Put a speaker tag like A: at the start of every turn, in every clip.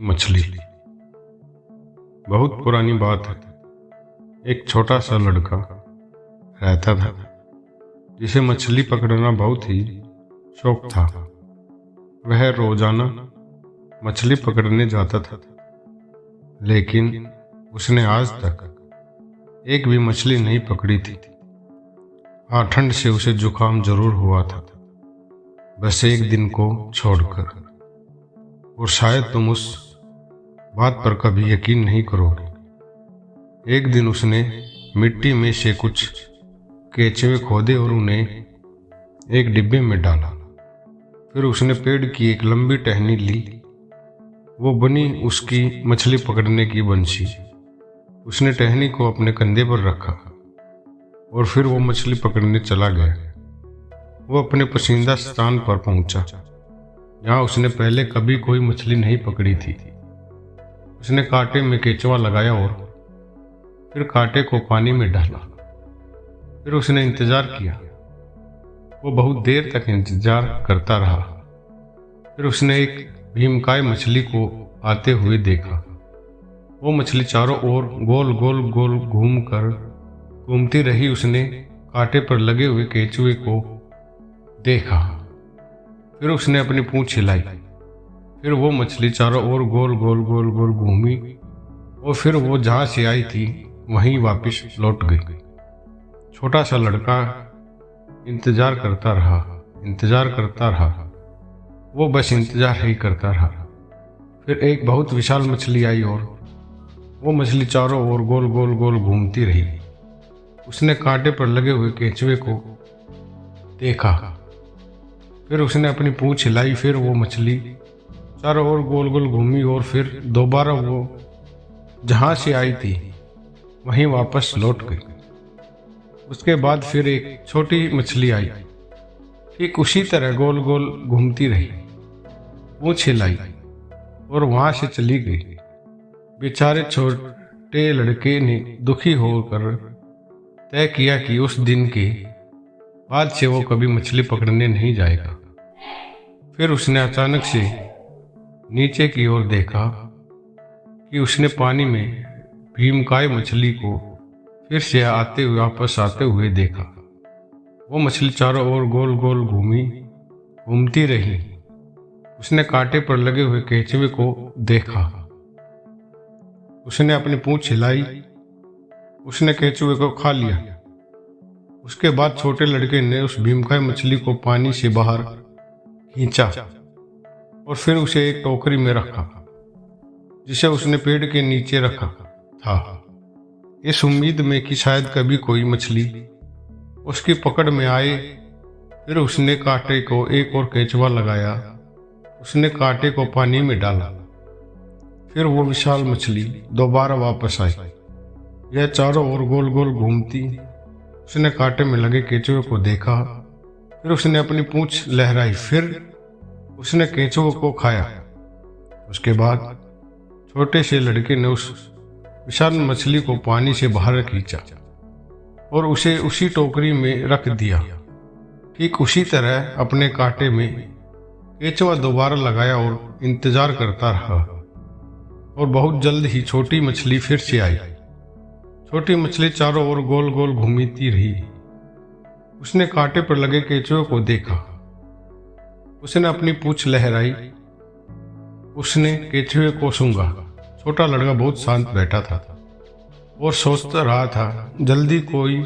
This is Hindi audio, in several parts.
A: मछली। बहुत पुरानी बात है। एक छोटा सा लड़का रहता था जिसे मछली पकड़ना बहुत ही शौक था। वह रोजाना मछली पकड़ने जाता था, लेकिन उसने आज तक एक भी मछली नहीं पकड़ी थी। हाँ, ठंड से उसे जुकाम जरूर हुआ था, बस एक दिन को छोड़कर। और शायद तुम उस बात पर कभी यकीन नहीं करोगे। एक दिन उसने मिट्टी में से कुछ केचुए खोदे और उन्हें एक डिब्बे में डाला। फिर उसने पेड़ की एक लंबी टहनी ली। वो बनी उसकी मछली पकड़ने की बंसी। उसने टहनी को अपने कंधे पर रखा और फिर वो मछली पकड़ने चला गया। वो अपने पसंदीदा स्थान पर पहुंचा, जहां उसने पहले कभी कोई मछली नहीं पकड़ी थी। उसने कांटे में केचुआ लगाया और फिर कांटे को पानी में डाला। फिर उसने इंतजार किया। वो बहुत देर तक इंतजार करता रहा। फिर उसने एक भीमकाय मछली को आते हुए देखा। वो मछली चारों ओर गोल गोल गोल घूमती रही। उसने कांटे पर लगे हुए केचुए को देखा। फिर उसने अपनी पूंछ हिलाई। फिर वो मछली चारों ओर गोल गोल गोल गोल घूमी और फिर वो जहां से आई थी वहीं वापस लौट गई। छोटा सा लड़का इंतजार करता रहा। वो बस इंतजार ही करता रहा। फिर एक बहुत विशाल मछली आई और वो मछली चारों ओर गोल गोल गोल घूमती रही। उसने कांटे पर लगे हुए केचुए को देखा। फिर उसने अपनी पूंछ हिलाई। फिर वो मछली चारों ओर गोल गोल घूमी और फिर दोबारा वो जहां से आई थी वहीं वापस लौट गई। उसके बाद फिर एक छोटी मछली आई, ठीक उसी तरह गोल गोल घूमती रही, पूंछ हिलाई और वहां से चली गई। बेचारे छोटे लड़के ने दुखी होकर तय किया कि उस दिन के बाद से वो कभी मछली पकड़ने नहीं जाएगा। फिर उसने अचानक से नीचे की ओर देखा कि उसने पानी में भीमकाय मछली को फिर से वापस आते हुए देखा। वो मछली चारों ओर गोल गोल घूमती रही। उसने कांटे पर लगे हुए केचुए को देखा। उसने अपनी पूंछ हिलाई। उसने केचुए को खा लिया। उसके बाद छोटे लड़के ने उस भीमकाय मछली को पानी से बाहर खींचा और फिर उसे एक टोकरी में रखा, जिसे उसने पेड़ के नीचे रखा था, इस उम्मीद में कि शायद कभी कोई मछली उसकी पकड़ में आए। फिर उसने कांटे को एक और केचुआ लगाया। उसने कांटे को पानी में डाला। फिर वो विशाल मछली दोबारा वापस आई। यह चारों ओर गोल गोल घूमती। उसने कांटे में लगे केचुए को देखा। फिर उसने अपनी पूंछ लहराई। फिर उसने केचुए को खाया। उसके बाद छोटे से लड़के ने उस विशाल मछली को पानी से बाहर खींचा और उसे उसी टोकरी में रख दिया। ठीक उसी तरह अपने कांटे में केचुआ दोबारा लगाया और इंतजार करता रहा। और बहुत जल्द ही छोटी मछली फिर से आई। छोटी मछली चारों ओर गोल गोल घूमती रही। उसने कांटे पर लगे केचुए को देखा। उसने अपनी पूंछ लहराई। उसने केचुए को सूंघा। छोटा लड़का बहुत शांत बैठा था और सोचता रहा था, जल्दी कोई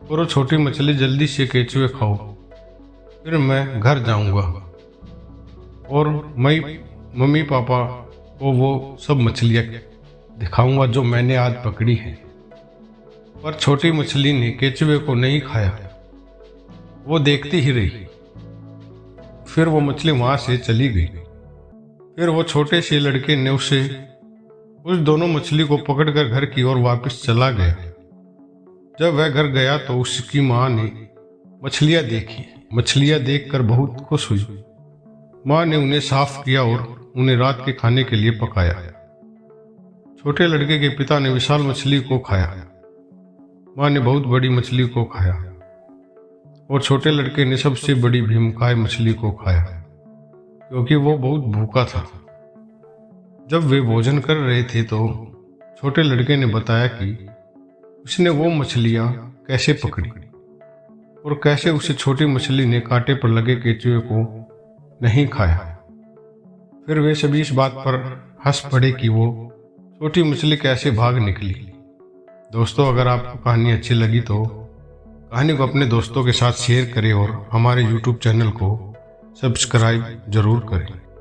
A: करो छोटी मछली, जल्दी से केचुए खाओ, फिर मैं घर जाऊंगा और मैं मम्मी पापा को वो सब मछलियाँ दिखाऊंगा जो मैंने आज पकड़ी है। पर छोटी मछली ने केचुए को नहीं खाया। वो देखती ही रही। फिर वो मछली वहां से चली गई। फिर वो छोटे से लड़के ने उस दोनों मछली को पकड़कर घर की ओर वापस चला गया। जब वह घर गया तो उसकी माँ ने मछलियाँ देखी। मछलियाँ देखकर बहुत खुश हुई। माँ ने उन्हें साफ किया और उन्हें रात के खाने के लिए पकाया। छोटे लड़के के पिता ने विशाल मछली को खाया। माँ ने बहुत बड़ी मछली को खाया और छोटे लड़के ने सबसे बड़ी भीमकाय मछली को खाया, क्योंकि वो बहुत भूखा था। जब वे भोजन कर रहे थे तो छोटे लड़के ने बताया कि उसने वो मछलियां कैसे पकड़ी और कैसे उसे छोटी मछली ने कांटे पर लगे केंचुए को नहीं खाया। फिर वे सभी इस बात पर हंस पड़े कि वो छोटी मछली कैसे भाग निकली। दोस्तों, अगर आपको कहानी अच्छी लगी तो कहानी को अपने दोस्तों के साथ शेयर करें और हमारे YouTube चैनल को सब्सक्राइब जरूर करें।